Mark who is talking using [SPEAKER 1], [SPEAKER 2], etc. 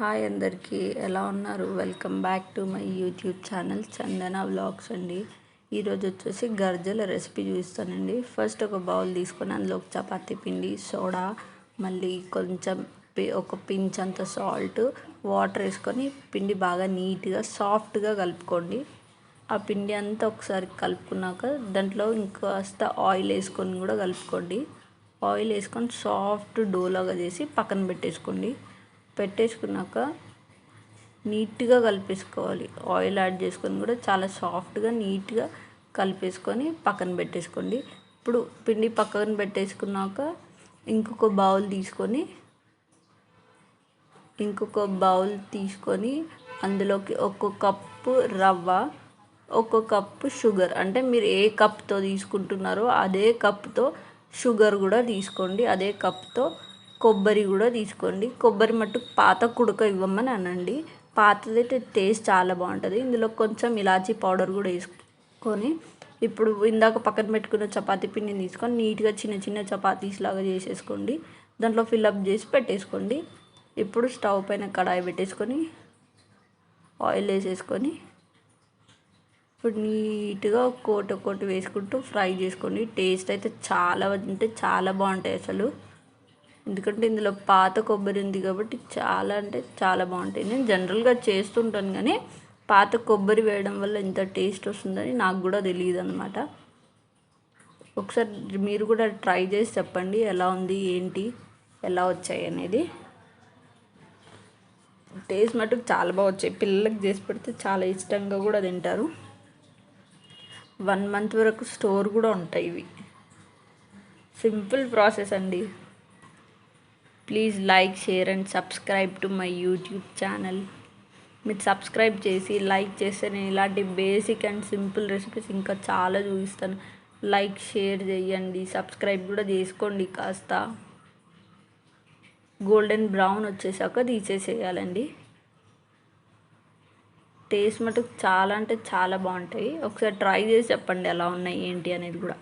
[SPEAKER 1] Hi అందరికీ, ఎలా ఉన్నారు? Welcome back to my YouTube channel Chandana vlogs అండి. ఈరోజు వచ్చేసి గర్జల రెసిపీ చూపిస్తానండి. ఫస్ట్ ఒక బౌల్ తీసుకొని అందులో చపాతీ పిండి, సోడా, మళ్ళీ కొంచెం ఒక పించ్ అంత సాల్ట్, వాటర్ వేసుకొని పిండి బాగా నీట్గా సాఫ్ట్గా కలుపుకోండి. ఆ పిండి అంతా ఒకసారి కలుపుకున్నాక దాంట్లో ఇంకాస్త ఆయిల్ వేసుకొని కూడా కలుపుకోండి. ఆయిల్ వేసుకొని సాఫ్ట్ డోలాగా చేసి పక్కన పెట్టేసుకున్నాక నీట్గా కలిపేసుకోవాలి. ఆయిల్ యాడ్ చేసుకొని కూడా చాలా సాఫ్ట్గా నీట్గా కలిపేసుకొని పక్కన పెట్టేసుకోండి. ఇప్పుడు పిండి పక్కన పెట్టేసుకున్నాక ఇంకొక బౌల్ తీసుకొని అందులోకి ఒక కప్పు రవ్వ, ఒక కప్పు షుగర్, అంటే మీరు ఏ కప్తో తీసుకుంటున్నారో అదే కప్తో షుగర్ కూడా తీసుకోండి. అదే కప్తో కొబ్బరి కూడా తీసుకోండి. కొబ్బరి మట్టుకు పాత కుడక ఇవ్వమని అనండి. పాతదైతే టేస్ట్ చాలా బాగుంటుంది. ఇందులో కొంచెం ఇలాచీ పౌడర్ కూడా వేసుకొని ఇప్పుడు ఇందాక పక్కన పెట్టుకున్న చపాతీ పిండిని తీసుకొని నీట్గా చిన్న చిన్న చపాతీస్ లాగా చేసేసుకోండి. దాంట్లో ఫిల్అప్ చేసి పెట్టేసుకోండి. ఇప్పుడు స్టవ్ పైన కడాయి పెట్టేసుకొని ఆయిల్ వేసేసుకొని ఇప్పుడు నీట్గా ఒక్కొక్కటి వేసుకుంటూ ఫ్రై చేసుకోండి. టేస్ట్ అయితే చాలా బాగుంటాయి అసలు. ఎందుకంటే ఇందులో పాత కొబ్బరి ఉంది కాబట్టి చాలా బాగుంటాయి. నేను జనరల్గా చేస్తుంటాను కానీ పాత కొబ్బరి వేయడం వల్ల ఇంత టేస్ట్ వస్తుందని నాకు కూడా తెలియదు అనమాట. ఒకసారి మీరు కూడా ట్రై చేసి చెప్పండి ఎలా ఉంది, ఏంటి, ఎలా వచ్చాయి అనేది. టేస్ట్ మటుకు చాలా బాగా వచ్చాయి. పిల్లలకి చేసి పెడితే చాలా ఇష్టంగా కూడా తింటారు. 1 month వరకు స్టోర్ కూడా ఉంటాయి ఇవి. సింపుల్ ప్రాసెస్ అండి. Please like, share and subscribe to my YouTube channel. మీరు సబ్స్క్రైబ్ చేసి లైక్ చేస్తే నేను ఇలాంటి బేసిక్ అండ్ సింపుల్ రెసిపీస్ ఇంకా చాలా చూపిస్తాను. లైక్, షేర్ చేయండి, సబ్స్క్రైబ్ కూడా చేసుకోండి. కాస్త గోల్డెన్ బ్రౌన్ వచ్చేసాక తీసేసేయాలండి. టేస్ట్ మటుకు చాలా బాగుంటాయి. ఒకసారి ట్రై చేసి చెప్పండి ఎలా ఉన్నాయి ఏంటి అనేది కూడా.